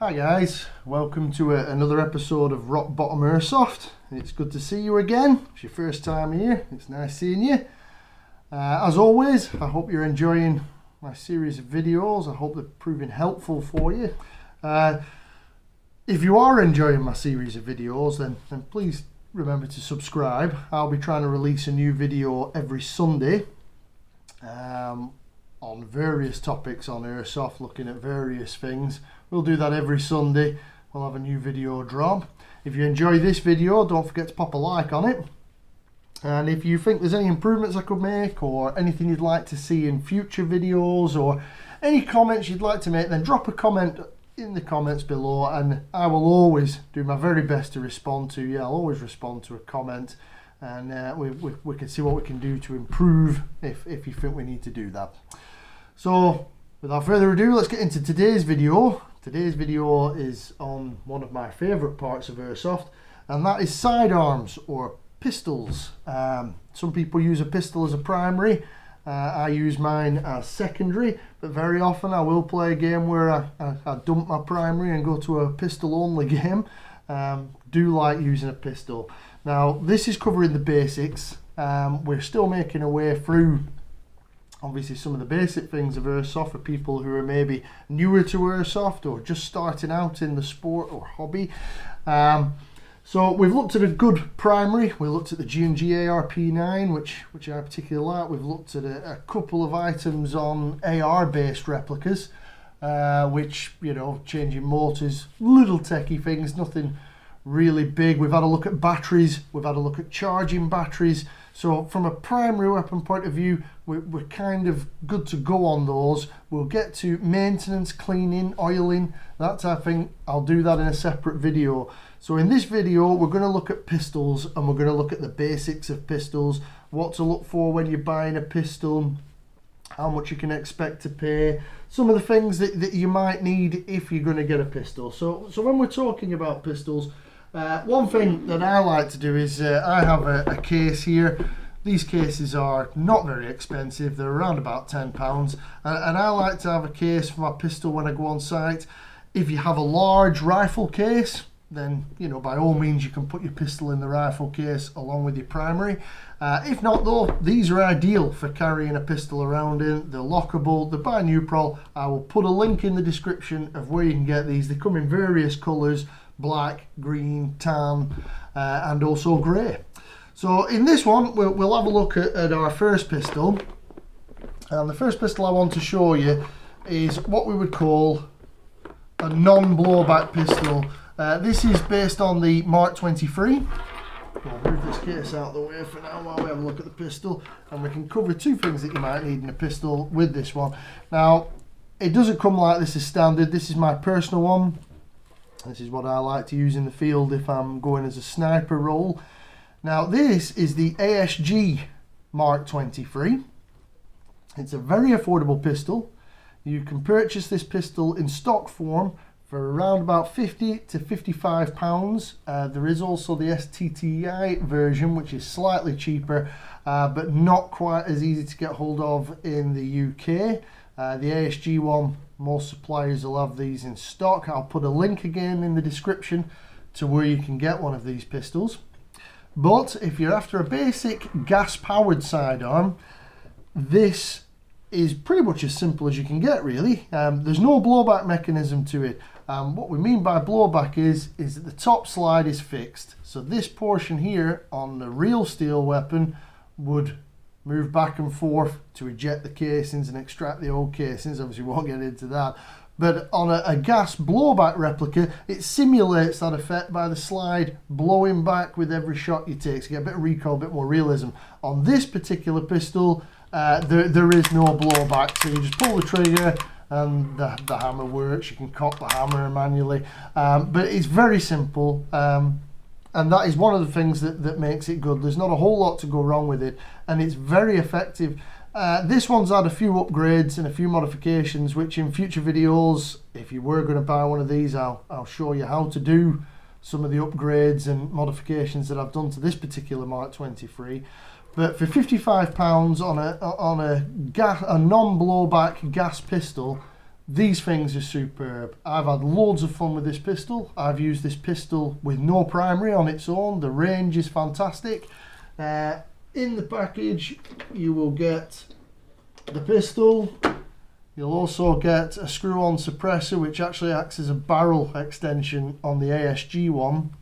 Hi guys, welcome to another episode of Rock Bottom Airsoft. It's good to see you again. It's your first time here. It's nice seeing you. As always, I hope you're enjoying my series of videos. I hope they're proving helpful for you. If you are enjoying my series of videos, then please remember to subscribe. I'll be trying to release a new video every Sunday on various topics on Airsoft, looking at various things. We'll do that every Sunday. We'll have a new video drop. If you enjoy this video, don't forget to pop a like on it. And if you think there's any improvements I could make, or anything you'd like to see in future videos, or any comments you'd like to make, then drop a comment in the comments below, and I will always do my very best to respond to you. I'll always respond to a comment, and we can see what we can do to improve if you think we need to do that. So without further ado, let's get into today's video. Today's video is on one of my favourite parts of Airsoft, and that is sidearms or pistols. Some people use a pistol as a primary. I use mine as secondary, but very often I will play a game where I dump my primary and go to a pistol only game. Do like using a pistol. Now this is covering the basics. We're still making our way through obviously some of the basic things of Airsoft for people who are maybe newer to Airsoft or just starting out in the sport or hobby. So we've looked at a good primary. We looked at the G&G ARP9, which I particularly like. We've looked at a couple of items on AR based replicas, which, you know, changing motors, little techie things, nothing really big. We've had a look at batteries, we've had a look at charging batteries. So from a primary weapon point of view, we're kind of good to go on those. We'll get to maintenance, cleaning, oiling, that type of thing. I'll do that in a separate video. So in this video, we're going to look at pistols, and we're going to look at the basics of pistols, what to look for when you're buying a pistol, how much you can expect to pay, some of the things that you might need if you're going to get a pistol. So when we're talking about pistols, one thing that I like to do is I have a case here. These cases are not very expensive. They're around about £10, and I like to have a case for my pistol when I go on site. If you have a large rifle case, then, you know, by all means you can put your pistol in the rifle case along with your primary. If not though, these are ideal for carrying a pistol around in. They're lockable, they're by Neutral. I will put a link in the description of where you can get these. They come in various colours: black, green, tan, and also grey. So in this one, we'll have a look at our first pistol. And the first pistol I want to show you is what we would call a non-blowback pistol. This is based on the Mark 23. I'll move this case out of the way for now while we have a look at the pistol, and we can cover two things that you might need in a pistol with this one. Now, it doesn't come like this as standard. This is my personal one. This is what I like to use in the field if I'm going as a sniper role. Now this is the ASG Mark 23. It's a very affordable pistol. You can purchase this pistol in stock form for around about £50 to £55. There is also the STTI version, which is slightly cheaper, but not quite as easy to get hold of in the UK. The ASG one, most suppliers will have these in stock. I'll put a link again in the description to where you can get one of these pistols. But if you're after a basic gas-powered sidearm, this is pretty much as simple as you can get, really. There's no blowback mechanism to it. What we mean by blowback is that the top slide is fixed. So this portion here on the real steel weapon would move back and forth to eject the casings and extract the old casings. Obviously we won't get into that, but on a gas blowback replica, it simulates that effect by the slide blowing back with every shot you take, so you get a bit of recoil, a bit more realism. On this particular pistol, there is no blowback, so you just pull the trigger and the hammer works. You can cock the hammer manually, but it's very simple. And that is one of the things that makes it good. There's not a whole lot to go wrong with it, and it's very effective. This one's had a few upgrades and a few modifications, which in future videos, if you were going to buy one of these, I'll show you how to do some of the upgrades and modifications that I've done to this particular Mark 23. But for £55 on a non-blowback gas pistol, These things are superb. I've had loads of fun with this pistol. I've used this pistol with no primary on its own. The range is fantastic. In the package you will get the pistol. You'll also get a screw-on suppressor, which actually acts as a barrel extension on the ASG one.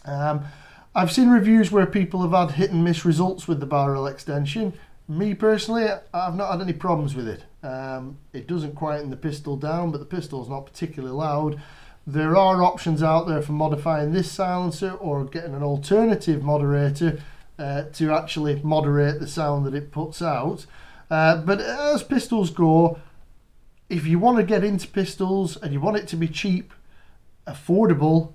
I've seen reviews where people have had hit and miss results with the barrel extension. Me personally, I've not had any problems with it. It doesn't quieten the pistol down, but the pistol's not particularly loud. There are options out there for modifying this silencer or getting an alternative moderator to actually moderate the sound that it puts out. But as pistols go, if you want to get into pistols and you want it to be cheap, affordable,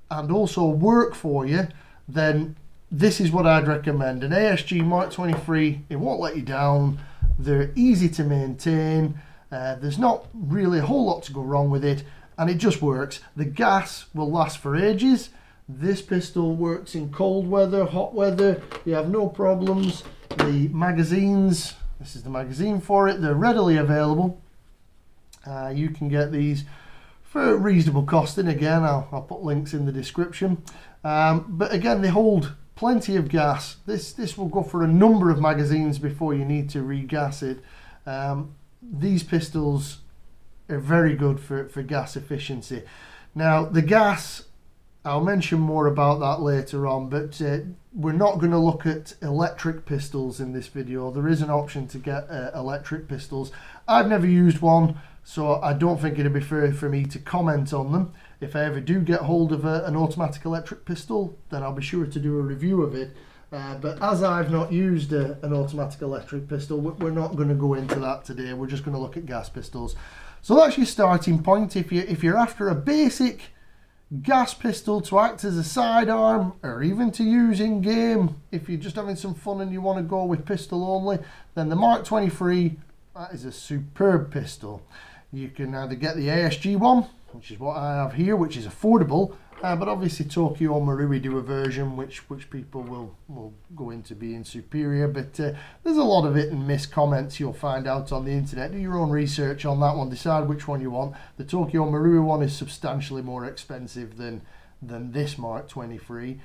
and also work for you, then this is what I'd recommend. An ASG Mark 23, it won't let you down. They're easy to maintain. There's not really a whole lot to go wrong with it, and it just works. The gas will last for ages. This pistol works in cold weather, hot weather. You have no problems. The magazines, this is the magazine for it. They're readily available. You can get these for reasonable costing. Again, I'll put links in the description. But again, they hold plenty of gas. This will go for a number of magazines before you need to regas it. These pistols are very good for gas efficiency. Now the gas, I'll mention more about that later on, but we're not going to look at electric pistols in this video. There is an option to get electric pistols. I've never used one, so I don't think it'd be fair for me to comment on them. If I ever do get hold of an automatic electric pistol, then I'll be sure to do a review of it. But as I've not used an automatic electric pistol, we're not going to go into that today. We're just going to look at gas pistols. So that's your starting point. If you're after a basic gas pistol to act as a sidearm, or even to use in game, if you're just having some fun and you want to go with pistol only, then the Mark 23, that is a superb pistol. You can either get the ASG one, which is what I have here, which is affordable, but obviously Tokyo Marui do a version which people will go into being superior, but there's a lot of hit and miss comments you'll find out on the internet. Do your own research on that one, decide which one you want. The Tokyo Marui one is substantially more expensive than this Mark 23.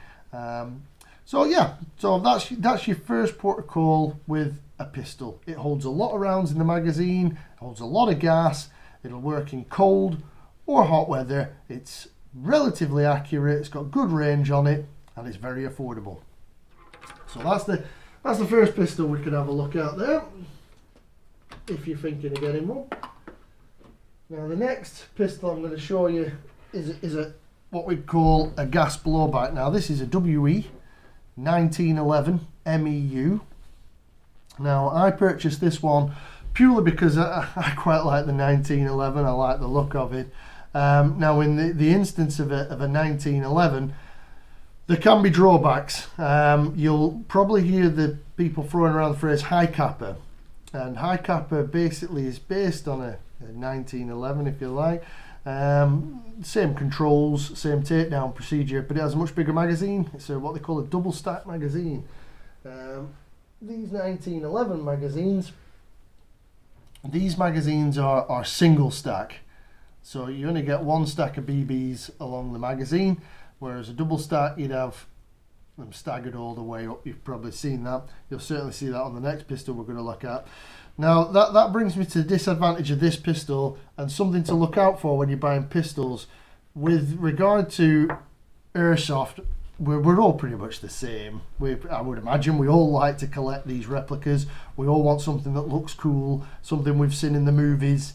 So yeah, so that's your first port of call with a pistol. It holds a lot of rounds in the magazine, holds a lot of gas, it'll work in cold or hot weather. It's relatively accurate, it's got good range on it, and it's very affordable. So that's the first pistol we could have a look at there, if you're thinking of getting one. Now the next pistol I'm going to show you is a what we'd call a gas blowback. Now this is a WE 1911 MEU. Now I purchased this one purely because I quite like the 1911, I like the look of it. Now in the instance of a 1911, there can be drawbacks. You'll probably hear the people throwing around the phrase high capper, and high capper basically is based on a 1911, if you like. Same controls, same takedown procedure, but it has a much bigger magazine. It's what they call a double stack magazine. These 1911 magazines, these magazines are single stack. So you only get one stack of BBs along the magazine, whereas a double stack, you'd have them staggered all the way up. You've probably seen that. You'll certainly see that on the next pistol we're going to look at. Now that brings me to the disadvantage of this pistol, and something to look out for when you're buying pistols. With regard to Airsoft, we're all pretty much the same. I would imagine we all like to collect these replicas. We all want something that looks cool, something we've seen in the movies,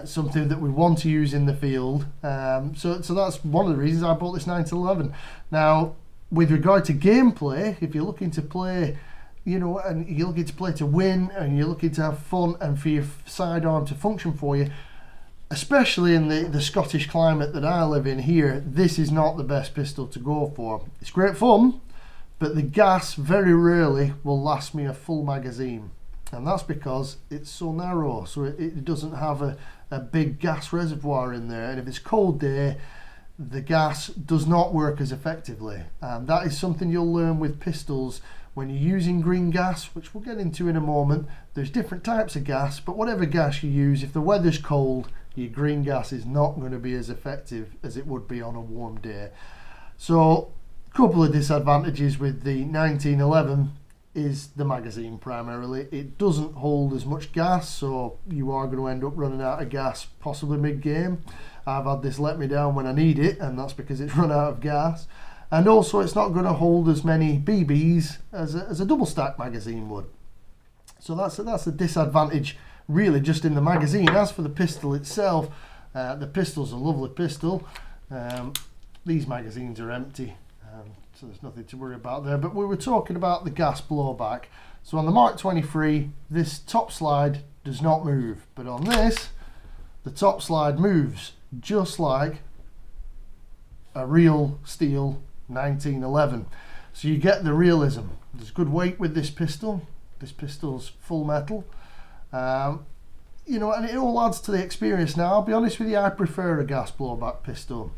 something that we want to use in the field. So that's one of the reasons I bought this 1911. Now, with regard to gameplay, if you're looking to play, you know, and you're looking to play to win, and you're looking to have fun, and for your sidearm to function for you, especially in the Scottish climate that I live in here, this is not the best pistol to go for. It's great fun, but the gas very rarely will last me a full magazine. And that's because it's so narrow, so it doesn't have a big gas reservoir in there. And if it's a cold day, the gas does not work as effectively. And that is something you'll learn with pistols when you're using green gas, which we'll get into in a moment. There's different types of gas, but whatever gas you use, if the weather's cold, your green gas is not going to be as effective as it would be on a warm day. So a couple of disadvantages with the 1911 is the magazine primarily. It doesn't hold as much gas, so you are going to end up running out of gas possibly mid-game. I've had this let me down when I need it, and that's because it's run out of gas. And also it's not going to hold as many BBs as a double stack magazine would. So that's a disadvantage really just in the magazine. As for the pistol itself, the pistol's a lovely pistol. These magazines are empty, so there's nothing to worry about there. But we were talking about the gas blowback. So on the Mark 23, this top slide does not move, but on this, the top slide moves just like a real steel 1911. So you get the realism. There's good weight with this pistol. This pistol's full metal. You know, and it all adds to the experience. Now, I'll be honest with you, I prefer a gas blowback pistol.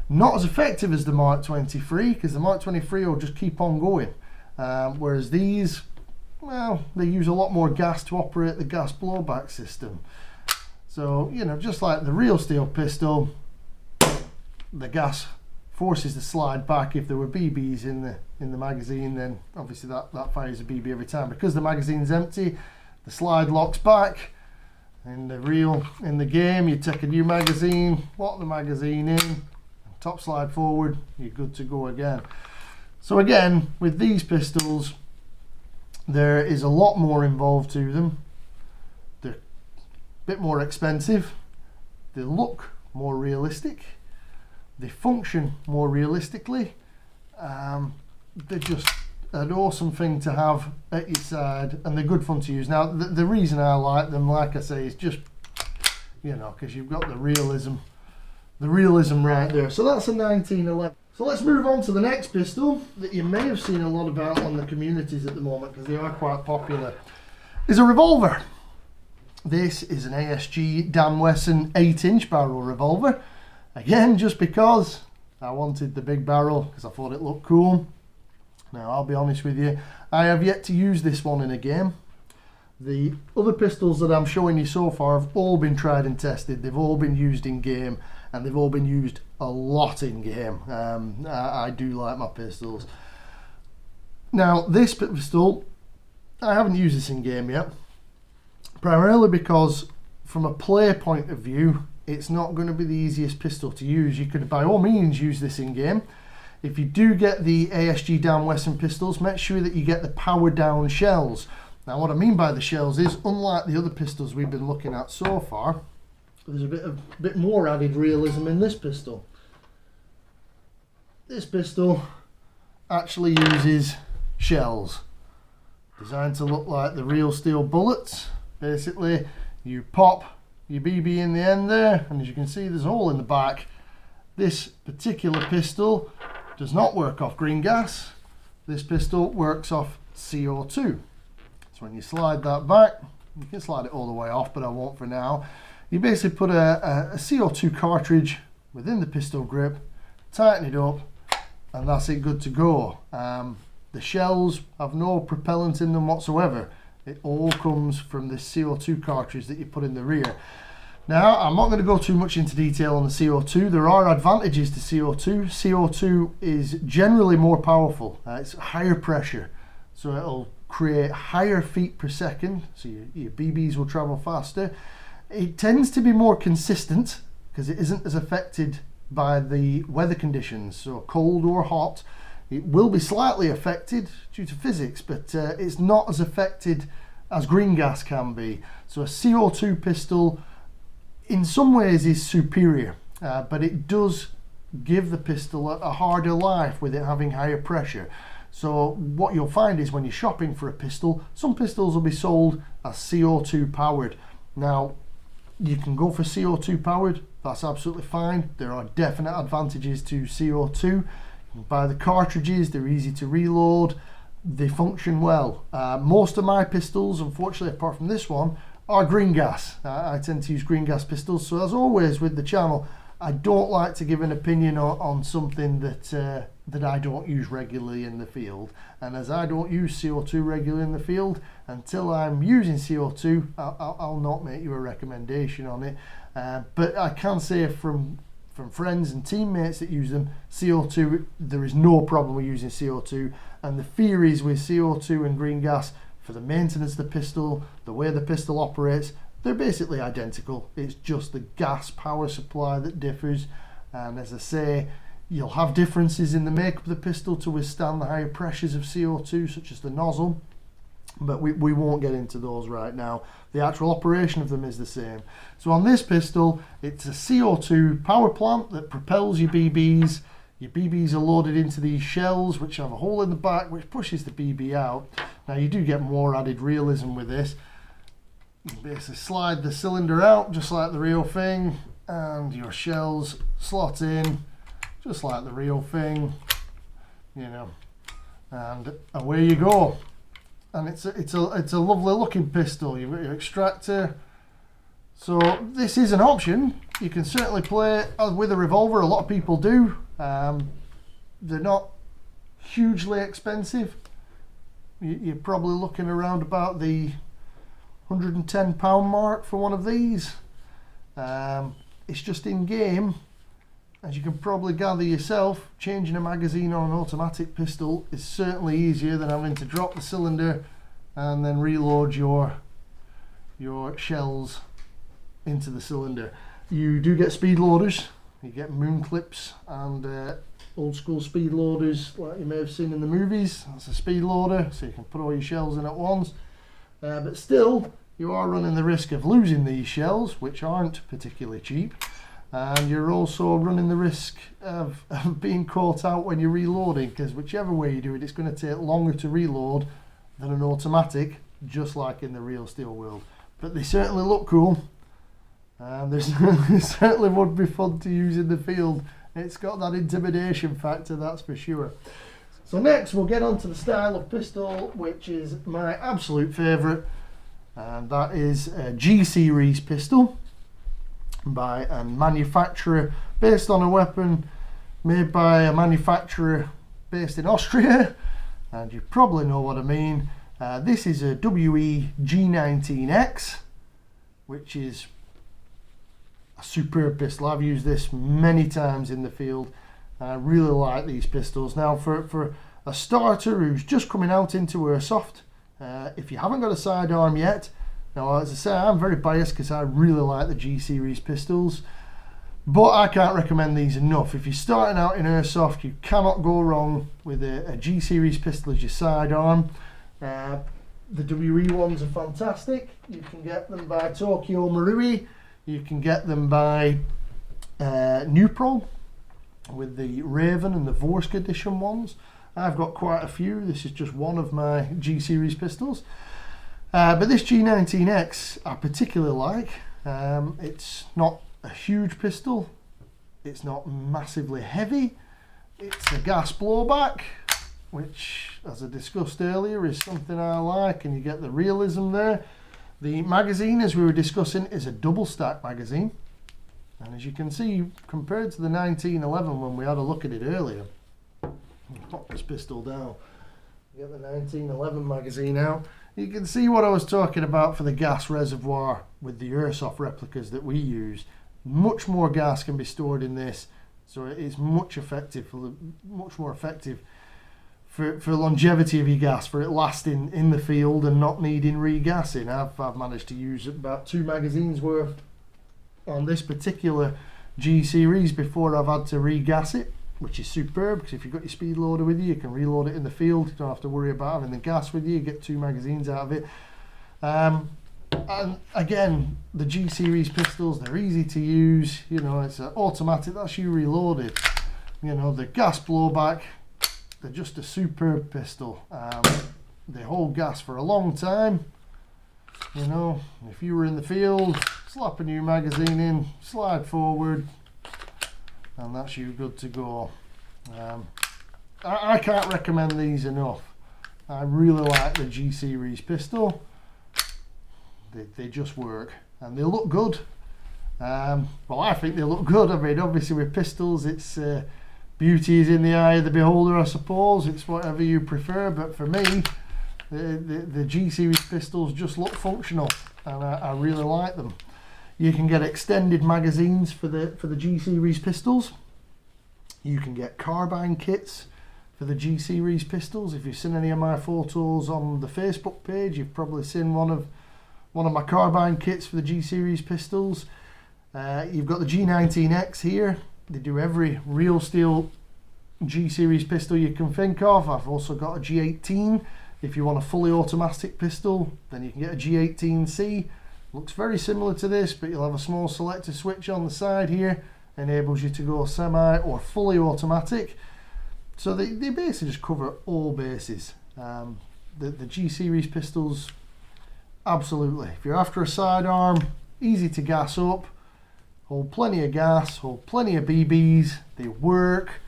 Not as effective as the Mark 23, because the Mark 23 will just keep on going. Whereas these, well, they use a lot more gas to operate the gas blowback system. So, you know, just like the real steel pistol, the gas forces the slide back. If there were BBs in the magazine, then obviously that fires a BB every time. Because the magazine's empty, the slide locks back. In the game, you take a new magazine, lock the magazine in, top slide forward, you're good to go again. So again, with these pistols, there is a lot more involved to them. They're a bit more expensive. They look more realistic. They function more realistically. They're just an awesome thing to have at your side, and they're good fun to use. Now, the reason I like them, like I say, is just, you know, because you've got the realism right there. So that's a 1911. So let's move on to the next pistol that you may have seen a lot about on the communities at the moment, because they are quite popular. Is a revolver. This is an ASG Dan Wesson 8-inch barrel revolver. Again, just because I wanted the big barrel, because I thought it looked cool. Now, I'll be honest with you, I have yet to use this one in a game. The other pistols that I'm showing you so far have all been tried and tested. They've all been used in game, and they've all been used a lot in game. I do like my pistols. Now, this pistol, I haven't used this in game yet, primarily because from a player point of view, it's not going to be the easiest pistol to use. You could by all means use this in game. If you do get the ASG Dan Wesson pistols, make sure that you get the power down shells. Now, what I mean by the shells is, unlike the other pistols we've been looking at so far, there's a bit more added realism in this pistol. This pistol actually uses shells, designed to look like the real steel bullets. Basically, you pop your BB in the end there, and as you can see, there's a hole in the back. This particular pistol does not work off green gas. This pistol works off CO2. So when you slide that back, you can slide it all the way off, but I won't for now. You basically put a CO2 cartridge within the pistol grip, tighten it up, and that's it, good to go. The shells have no propellant in them whatsoever. It all comes from this CO2 cartridge that you put in the rear. Now, I'm not going to go too much into detail on the CO2. There are advantages to CO2. CO2 is generally more powerful. It's higher pressure, so it'll create higher feet per second, so your BBs will travel faster. It tends to be more consistent because it isn't as affected by the weather conditions, so cold or hot. It will be slightly affected due to physics, but it's not as affected as green gas can be. So a CO2 pistol in some ways is superior, but it does give the pistol a harder life with it having higher pressure. So what you'll find is when you're shopping for a pistol, some pistols will be sold as CO2 powered. Now, you can go for CO2 powered, that's absolutely fine. There are definite advantages to CO2. You can buy the cartridges, they're easy to reload, they function well. Most of my pistols, unfortunately apart from this one, are green gas. I tend to use green gas pistols, so as always with the channel, I don't like to give an opinion on something that I don't use regularly in the field, and as I don't use CO2 regularly in the field, until I'm using CO2, I'll not make you a recommendation on it. But I can say from friends and teammates that use them, CO2, there is no problem with using CO2, and the theories with CO2 and green gas for the maintenance of the pistol, the way the pistol operates, they're basically identical. It's just the gas power supply that differs, and as I say, you'll have differences in the makeup of the pistol to withstand the higher pressures of CO2, such as the nozzle, but we won't get into those right now. The actual operation of them is the same. So on this pistol, it's a CO2 power plant that propels your BBs. Your BBs are loaded into these shells, which have a hole in the back, which pushes the BB out. Now you do get more added realism with this. You basically slide the cylinder out, just like the real thing, and your shells slot in, just like the real thing, you know, and away you go. And it's a lovely looking pistol. You've got your extractor. So this is an option. You can certainly play with a revolver. A lot of people do. They're not hugely expensive. You're probably looking around about the £110 mark for one of these. It's just in game, as you can probably gather yourself, changing a magazine on an automatic pistol is certainly easier than having to drop the cylinder and then reload your shells into the cylinder. You do get speed loaders. You get moon clips and old school speed loaders like you may have seen in the movies. That's a speed loader, so you can put all your shells in at once. But still, you are running the risk of losing these shells, which aren't particularly cheap. And you're also running the risk of being caught out when you're reloading, because whichever way you do it, it's going to take longer to reload than an automatic, just like in the real steel world. But they certainly look cool, and they certainly would be fun to use in the field. It's got that intimidation factor, that's for sure. So next we'll get on to the style of pistol, which is my absolute favourite, and that is a G series pistol by a manufacturer based on a weapon made by a manufacturer based in Austria, and you probably know what I mean. This is a WE G19X, which is a superb pistol. I've used this many times in the field. I really like these pistols. Now for a starter who's just coming out into Airsoft, if you haven't got a sidearm yet, now as I say, I'm very biased because I really like the G series pistols, but I can't recommend these enough. If you're starting out in Airsoft, you cannot go wrong with a G series pistol as your sidearm. The WE ones are fantastic. You can get them by Tokyo Marui. You can get them by Newpro with the Raven and the Vorsk edition ones. I've got quite a few. This is just one of my G series pistols. But this G19X I particularly like. It's not a huge pistol. It's not massively heavy. It's a gas blowback, which, as I discussed earlier, is something I like, and you get the realism there. The magazine, as we were discussing, is a double stack magazine, and as you can see, compared to the 1911 when we had a look at it earlier, pop this pistol down, get the 1911 magazine out, you can see what I was talking about for the gas reservoir with the Airsoft replicas that we use. Much more gas can be stored in this, so it is much more effective for longevity of your gas, for it lasting in the field and not needing regassing. I've managed to use about 2 magazines worth on this particular G series before I've had to regas it, which is superb, because if you've got your speed loader with you, you can reload it in the field. You don't have to worry about having the gas with you. You get 2 magazines out of it. And again, the G series pistols, they're easy to use. You know, it's an automatic, that's you reloaded. You know, the gas blowback, they're just a superb pistol. They hold gas for a long time. You know, if you were in the field, slap a new magazine in, slide forward, and that's you good to go. I can't recommend these enough. I really like the G series pistol. They just work, and they look good. Well, I think they look good. I mean, obviously with pistols, it's beauty is in the eye of the beholder, I suppose. It's whatever you prefer, but for me, the G series pistols just look functional, and I really like them. You can get extended magazines for the G series pistols. You can get carbine kits for the G series pistols. If you've seen any of my photos on the Facebook page, you've probably seen one of my carbine kits for the G series pistols. You've got the G19X here. They do every real steel G series pistol you can think of. I've also got a G18. If you want a fully automatic pistol, then you can get a G18C. Looks very similar to this, but you'll have a small selector switch on the side here. Enables you to go semi or fully automatic. So they basically just cover all bases. The G series pistols, absolutely. If you're after a sidearm, easy to gas up, hold plenty of gas, hold plenty of BBs, they work,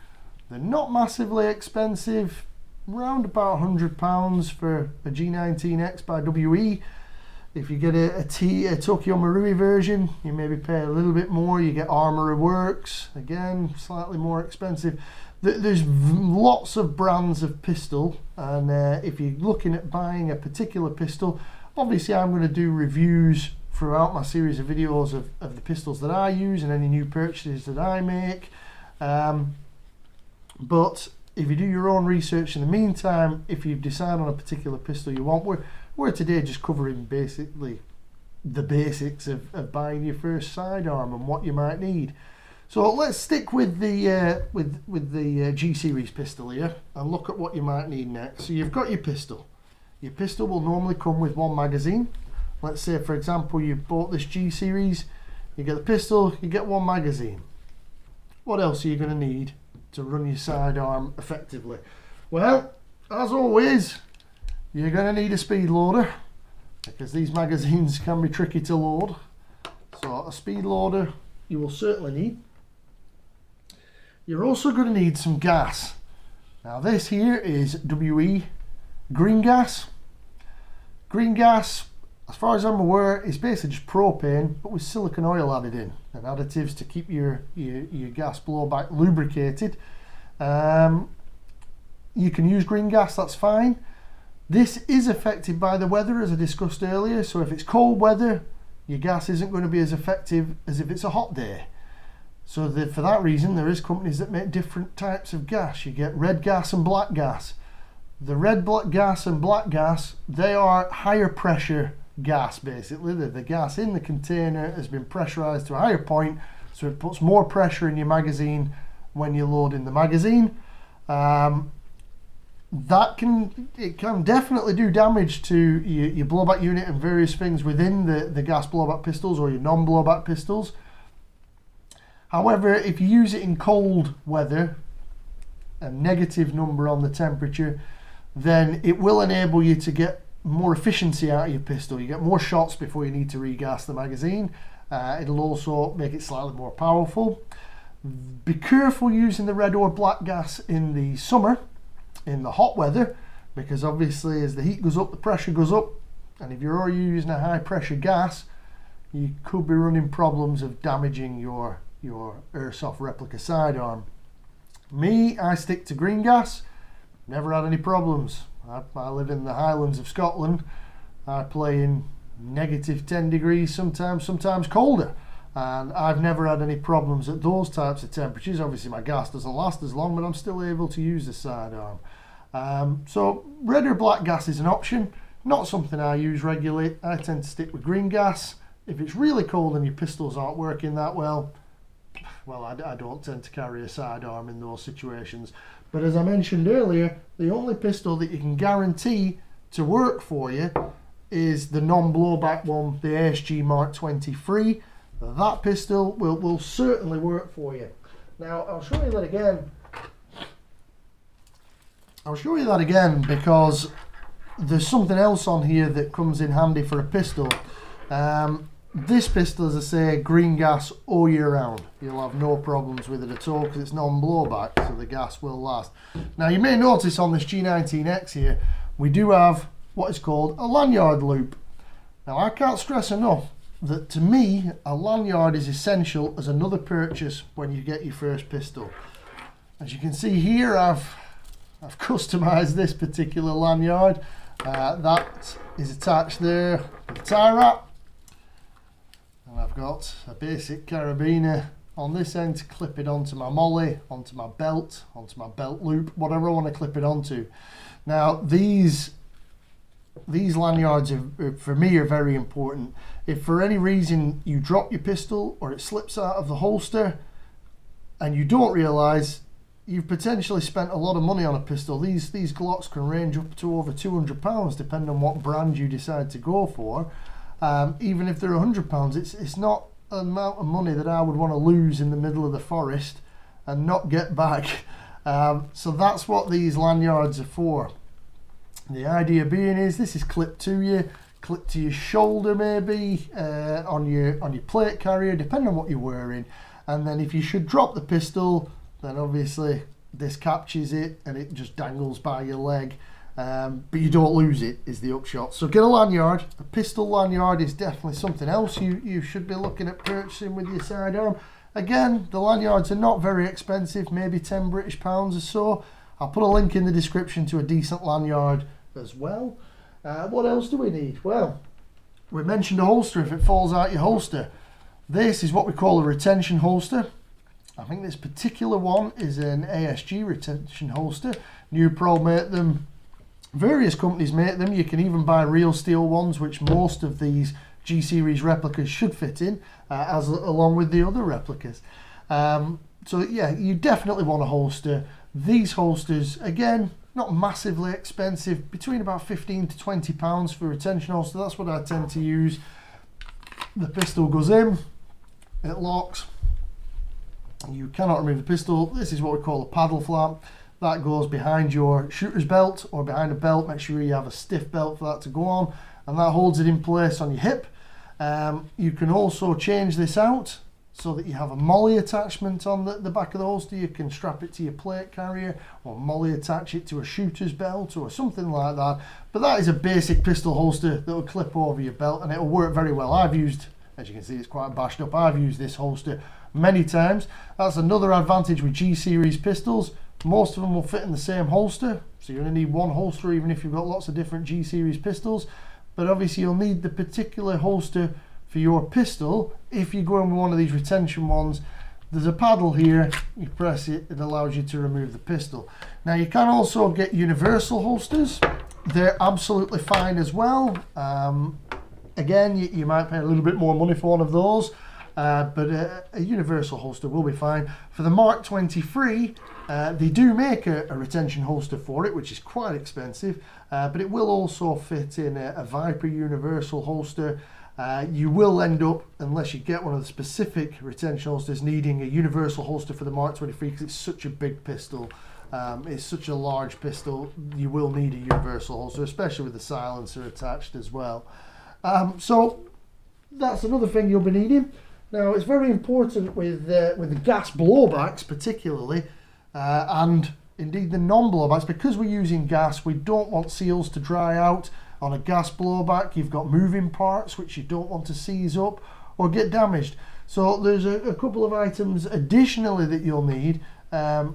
they're not massively expensive, around about £100 for a G19X by WE. If you get a Tokyo Marui version, you maybe pay a little bit more. You get Armourer Works, again, slightly more expensive. There's lots of brands of pistol, and if you're looking at buying a particular pistol, obviously I'm going to do reviews throughout my series of videos of the pistols that I use and any new purchases that I make. But if you do your own research in the meantime, if you decide on a particular pistol you want, we're today just covering basically the basics of buying your first sidearm and what you might need. So let's stick with the G series pistol here and look at what you might need next. So you've got your pistol. Your pistol will normally come with one magazine. Let's say, for example, you bought this G series, you get the pistol, you get one magazine. What else are you going to need to run your sidearm effectively? Well, as always, you're going to need a speed loader, because these magazines can be tricky to load. So a speed loader you will certainly need. You're also going to need some gas. Now this here is WE green gas. Green gas, as far as I'm aware, is basically just propane but with silicone oil added in and additives to keep your gas blowback lubricated. You can use green gas, that's fine. This is affected by the weather, as I discussed earlier, so if it's cold weather, your gas isn't going to be as effective as if it's a hot day. So for that reason, there is companies that make different types of gas. You get red gas and black gas. The red gas and black gas, they are higher pressure gas basically. The gas in the container has been pressurized to a higher point, so it puts more pressure in your magazine when you're loading the magazine. It can definitely do damage to your blowback unit and various things within the gas blowback pistols or your non-blowback pistols. However, if you use it in cold weather, a negative number on the temperature, then it will enable you to get more efficiency out of your pistol. You get more shots before you need to regas the magazine. It'll also make it slightly more powerful. Be careful using the red or black gas in the summer, in the hot weather, because obviously as the heat goes up, the pressure goes up, and if you're already using a high pressure gas, you could be running problems of damaging your Airsoft replica sidearm. Me, I stick to green gas. Never had any problems. I live in the Highlands of Scotland. I play in -10 degrees, sometimes colder, and I've never had any problems at those types of temperatures. Obviously my gas doesn't last as long, but I'm still able to use the sidearm. So red or black gas is an option, not something I use regularly. I tend to stick with green gas. If it's really cold and your pistols aren't working that well, I don't tend to carry a sidearm in those situations. But as I mentioned earlier, the only pistol that you can guarantee to work for you is the non-blowback one, the ASG Mark 23. That pistol will certainly work for you. Now I'll show you that again. Because there's something else on here that comes in handy for a pistol. This pistol, as I say, green gas all year round. You'll have no problems with it at all because it's non-blowback, so the gas will last. Now you may notice on this G19X here, we do have what is called a lanyard loop. Now I can't stress enough, that to me a lanyard is essential as another purchase when you get your first pistol. As you can see here, I've customized this particular lanyard. That is attached there with a tie wrap, and I've got a basic carabiner on this end to clip it onto my molly, onto my belt loop, whatever I want to clip it onto. Now these lanyards for me are very important. If for any reason you drop your pistol or it slips out of the holster and you don't realise, you've potentially spent a lot of money on a pistol. These Glocks can range up to over £200 depending on what brand you decide to go for. Even if they're £100, it's not an amount of money that I would want to lose in the middle of the forest and not get back. So that's what these lanyards are for. The idea being is this is clipped to you, clipped to your shoulder maybe, on your plate carrier, depending on what you're wearing. And then if you should drop the pistol, then obviously this catches it and it just dangles by your leg, but you don't lose it, is the upshot. So get a lanyard. A pistol lanyard is definitely something else you should be looking at purchasing with your sidearm. Again, the lanyards are not very expensive, maybe £10 British or so. I'll put a link in the description to a decent lanyard as well. What else do we need? Well, we mentioned a holster if it falls out your holster. This is what we call a retention holster. I think this particular one is an ASG retention holster. New Pro make them, various companies make them. You can even buy real steel ones, which most of these G series replicas should fit in, along with the other replicas. So yeah, you definitely want a holster. These holsters, again, not massively expensive, between about £15 to £20 for a retention holster. That's what I tend to use. The pistol goes in, it locks. You cannot remove the pistol. This is what we call a paddle flap. That goes behind your shooter's belt or behind a belt. Make sure you have a stiff belt for that to go on, and that holds it in place on your hip. You can also change this out so that you have a molly attachment on the back of the holster. You can strap it to your plate carrier or molly attach it to a shooter's belt or something like that. But that is a basic pistol holster that will clip over your belt, and it will work very well. I've used, as you can see, it's quite bashed up. I've used this holster many times. That's another advantage with G series pistols. Most of them will fit in the same holster, so you're going to need one holster even if you've got lots of different G series pistols. But obviously you'll need the particular holster for your pistol. If you go in with one of these retention ones, there's a paddle here, you press it, it allows you to remove the pistol. Now you can also get universal holsters. They're absolutely fine as well. Again, you might pay a little bit more money for one of those, but a universal holster will be fine. For the Mark 23, they do make a retention holster for it, which is quite expensive, but it will also fit in a Viper universal holster. You will end up, unless you get one of the specific retention holsters, needing a universal holster for the Mark 23 because it's such a big pistol. It's such a large pistol, you will need a universal holster, especially with the silencer attached as well. So that's another thing you'll be needing. Now it's very important with the gas blowbacks particularly, and indeed the non-blowbacks, because we're using gas, we don't want seals to dry out. On a gas blowback, you've got moving parts which you don't want to seize up or get damaged. So there's a couple of items additionally that you'll need,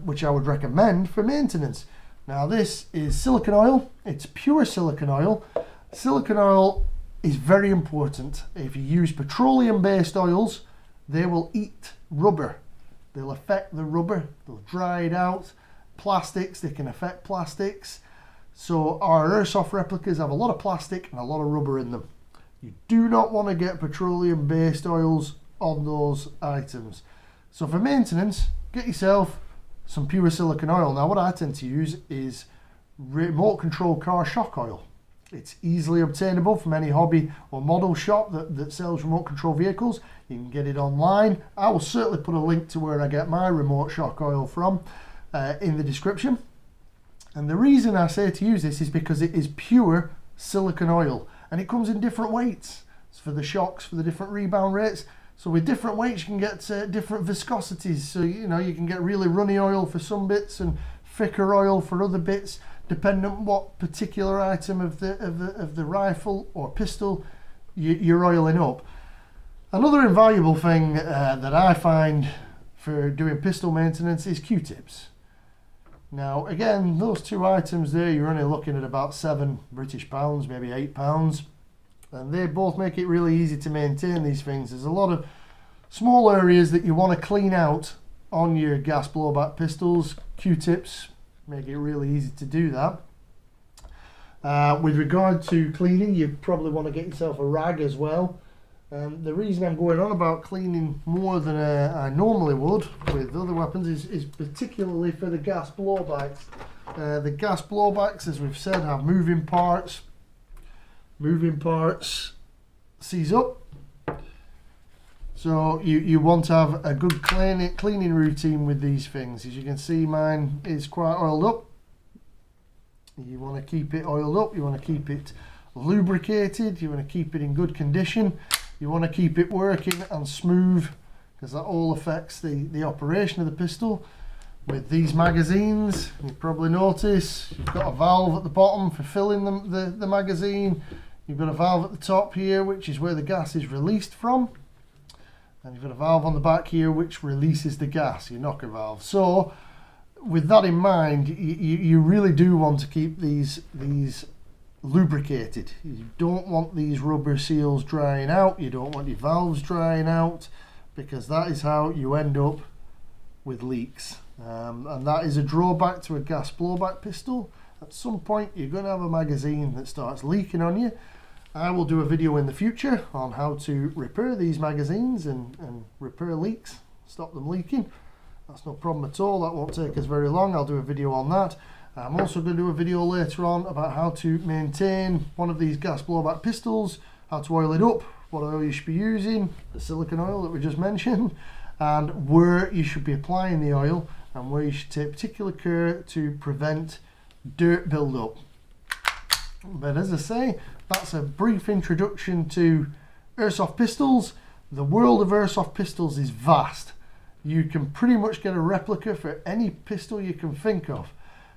which I would recommend for maintenance. Now this is silicone oil. It's pure silicone oil. Silicone oil is very important. If you use petroleum-based oils, they will eat rubber. They'll affect the rubber, they'll dry it out. Plastics, they can affect plastics. So our Airsoft replicas have a lot of plastic and a lot of rubber in them. You do not want to get petroleum-based oils on those items. So for maintenance, get yourself some pure silicone oil. Now what I tend to use is remote control car shock oil. It's easily obtainable from any hobby or model shop that sells remote control vehicles. You can get it online. I will certainly put a link to where I get my remote shock oil from in the description. And the reason I say to use this is because it is pure silicone oil and it comes in different weights. It's for the shocks, for the different rebound rates. So with different weights you can get different viscosities. So you know, you can get really runny oil for some bits and thicker oil for other bits, depending on what particular item of the rifle or pistol you're oiling up. Another invaluable thing that I find for doing pistol maintenance is Q-tips. Now again, those two items there, you're only looking at about £7 British, maybe £8, and they both make it really easy to maintain these things. There's a lot of small areas that you want to clean out on your gas blowback pistols. Q-tips make it really easy to do that. With regard to cleaning, you probably want to get yourself a rag as well. The reason I'm going on about cleaning more than I normally would with other weapons is particularly for the gas blowbacks. The gas blowbacks, as we've said, have moving parts. Moving parts seize up. So you want to have a good cleaning routine with these things. As you can see, mine is quite oiled up. You want to keep it oiled up, you want to keep it lubricated, you want to keep it in good condition. You want to keep it working and smooth, because that all affects the operation of the pistol. With these magazines, you probably notice you've got a valve at the bottom for filling the magazine. You've got a valve at the top here, which is where the gas is released from. And you've got a valve on the back here, which releases the gas, your knocker valve. So, with that in mind, you really do want to keep these lubricated. You don't want these rubber seals drying out, you don't want your valves drying out, because that is how you end up with leaks. And that is a drawback to a gas blowback pistol. At some point you're going to have a magazine that starts leaking on you. I will do a video in the future on how to repair these magazines and repair leaks, stop them leaking. That's no problem at all, that won't take us very long. I'll do a video on that. I'm also going to do a video later on about how to maintain one of these gas blowback pistols, how to oil it up, what oil you should be using, the silicone oil that we just mentioned, and where you should be applying the oil and where you should take particular care to prevent dirt build-up. But as I say, that's a brief introduction to airsoft pistols. The world of airsoft pistols is vast. You can pretty much get a replica for any pistol you can think of.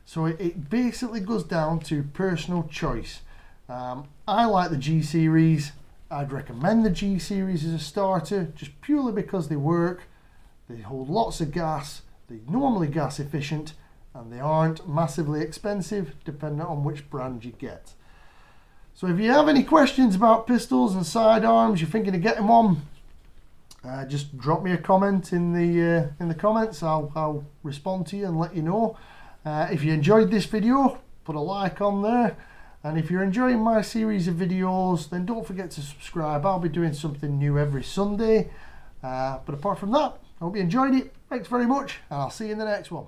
So it basically goes down to personal choice. I like the G series. I'd recommend the G series as a starter, just purely because they work, they hold lots of gas, they're normally gas efficient, and they aren't massively expensive depending on which brand you get. So if you have any questions about pistols and sidearms, you're thinking of getting one, just drop me a comment in the comments. I'll respond to you and let you know. If you enjoyed this video, put a like on there, and if you're enjoying my series of videos, then don't forget to subscribe. I'll be doing something new every Sunday, but apart from that, I hope you enjoyed it. Thanks very much, and I'll see you in the next one.